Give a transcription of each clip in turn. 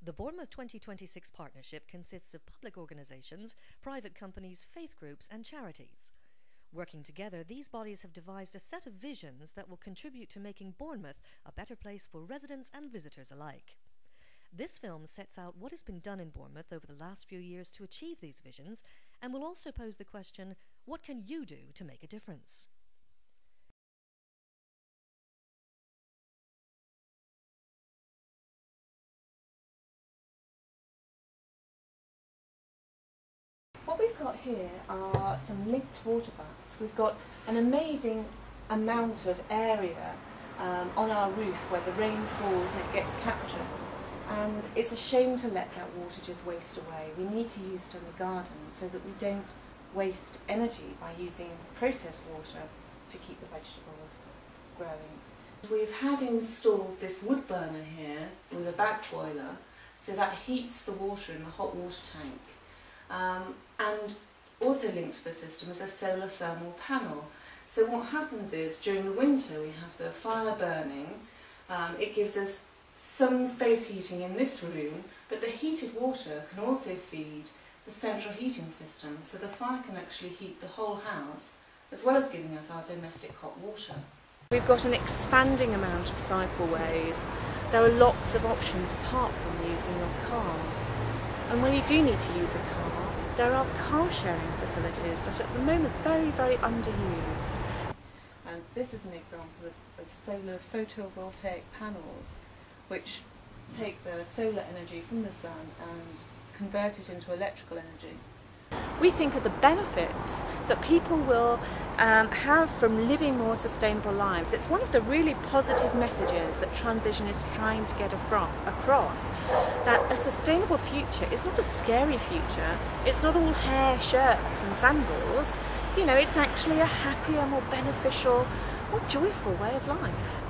The Bournemouth 2026 partnership consists of public organisations, private companies, faith groups and charities. Working together, these bodies have devised a set of visions that will contribute to making Bournemouth a better place for residents and visitors alike. This film sets out what has been done in Bournemouth over the last few years to achieve these visions, and will also pose the question, what can you do to make a difference? What we've got here are some linked water baths. We've got an amazing amount of area on our roof where the rain falls and it gets captured. And it's a shame to let that water just waste away. We need to use it in the garden so that we don't waste energy by using processed water to keep the vegetables growing. We've had installed this wood burner here with a back boiler, so that heats the water in the hot water tank. And also linked to the system is a solar thermal panel. So what happens is, during the winter we have the fire burning. It gives us some space heating in this room, but the heated water can also feed the central heating system, so the fire can actually heat the whole house, as well as giving us our domestic hot water. We've got an expanding amount of cycleways. There are lots of options apart from using your car. And when you do need to use a car, there are car sharing facilities that are at the moment very, very underused. And this is an example of solar photovoltaic panels which take the solar energy from the sun and convert it into electrical energy. We think of the benefits that people will have from living more sustainable lives. It's one of the really positive messages that Transition is trying to get across, that a sustainable future is not a scary future, it's not all hair, shirts and sandals. You know, it's actually a happier, more beneficial, more joyful way of life.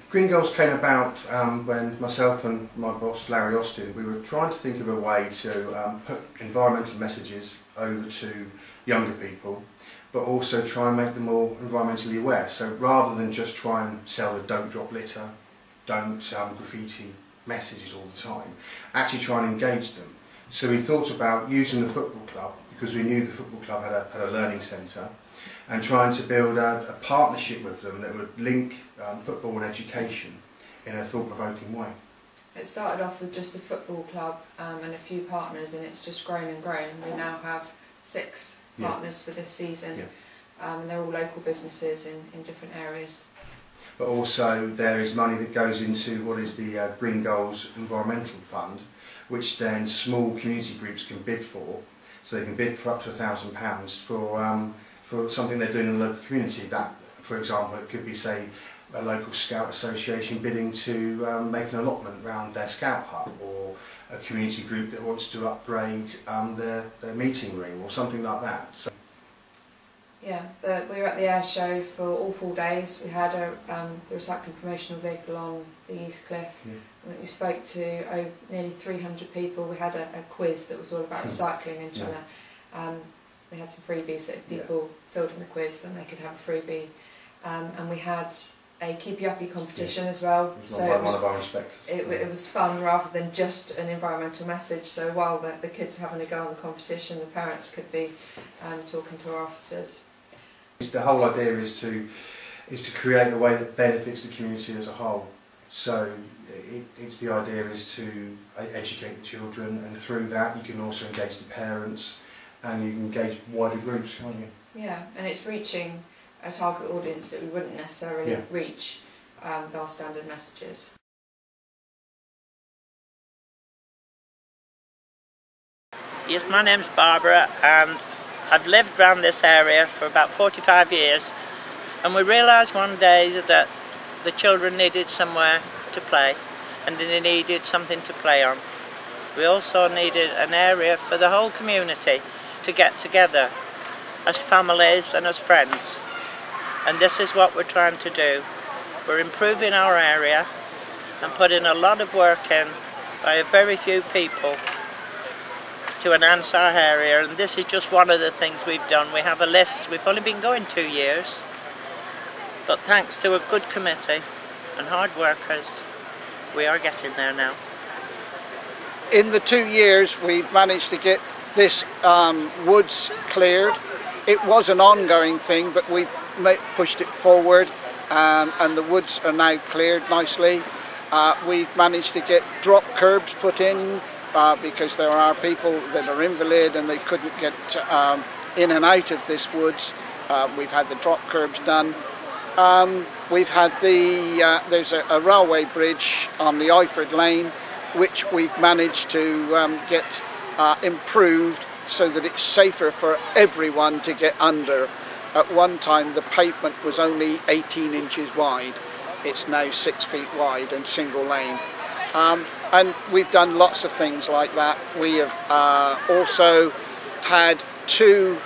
Green Goals came about when myself and my boss Larry Austin, we were trying to think of a way to put environmental messages over to younger people, but also try and make them more environmentally aware. So rather than just try and sell the don't drop litter, don't graffiti messages all the time, actually try and engage them. So we thought about using the football club, because we knew the football club had a learning centre, and trying to build a partnership with them that would link football and education in a thought-provoking way. It started off with just the football club and a few partners, and it's just grown and grown. We now have 6 partners for this season, and they're all local businesses in different areas. But also there is money that goes into what is the Green Goals Environmental Fund, which then small community groups can bid for. So they can bid for up to £1,000 for something they're doing in the local community. That, for example, it could be, say, a local scout association bidding to make an allotment around their scout hut, or a community group that wants to upgrade their meeting room or something like that. So yeah, we were at the air show for all 4 days. We had the recycling promotional vehicle on the East Cliff. Yeah. We spoke to nearly 300 people. We had a quiz that was all about recycling and trying to. We had some freebies that if people filled in the quiz, then they could have a freebie. And we had a Keepy Uppy competition as well. So one of our respects. It was fun rather than just an environmental message. So while the kids were having a go on the competition, the parents could be talking to our officers. The whole idea is to create a way that benefits the community as a whole. So it's the idea is to educate the children, and through that you can also engage the parents, and you can engage wider groups, can't you? Yeah, and it's reaching a target audience that we wouldn't necessarily reach with our standard messages. Yes, my name's Barbara, and I've lived around this area for about 45 years, and we realised one day that the children needed somewhere to play, and they needed something to play on. We also needed an area for the whole community to get together as families and as friends, and this is what we're trying to do. We're improving our area and putting a lot of work in by a very few people to enhance our area, and this is just one of the things we've done. We have a list. We've only been going 2 years, But thanks to a good committee and hard workers, we are getting there now. In the 2 years we've managed to get this woods cleared. It was an ongoing thing, but we've pushed it forward, and the woods are now cleared nicely. We've managed to get drop curbs put in because there are people that are invalid and they couldn't get in and out of this woods. We've had the drop curbs done. We've had there's a railway bridge on the Iford Lane, which we've managed to get improved so that it's safer for everyone to get under. At one time the pavement was only 18 inches wide. It's now 6 feet wide and single lane. And we've done lots of things like that. We have also had 2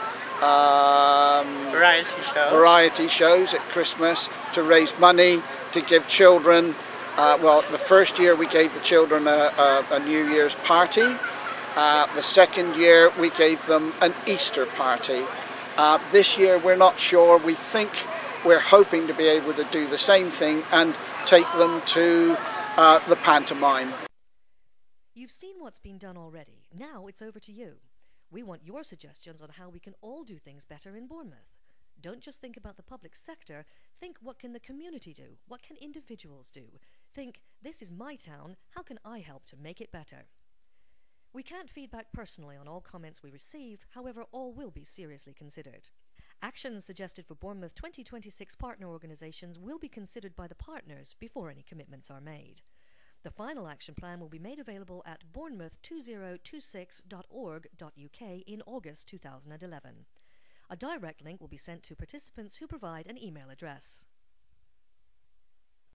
variety shows at Christmas to raise money to give children. Well, the first year we gave the children a New Year's party. The second year we gave them an Easter party. This year we're not sure. We think we're hoping to be able to do the same thing and take them to the pantomime. You've seen what's been done already. Now it's over to you. We want your suggestions on how we can all do things better in Bournemouth. Don't just think about the public sector. Think, what can the community do? What can individuals do? Think, this is my town. How can I help to make it better? We can't feedback personally on all comments we receive. However, all will be seriously considered. Actions suggested for Bournemouth 2026 partner organisations will be considered by the partners before any commitments are made. The final action plan will be made available at bournemouth2026.org.uk in August 2011. A direct link will be sent to participants who provide an email address.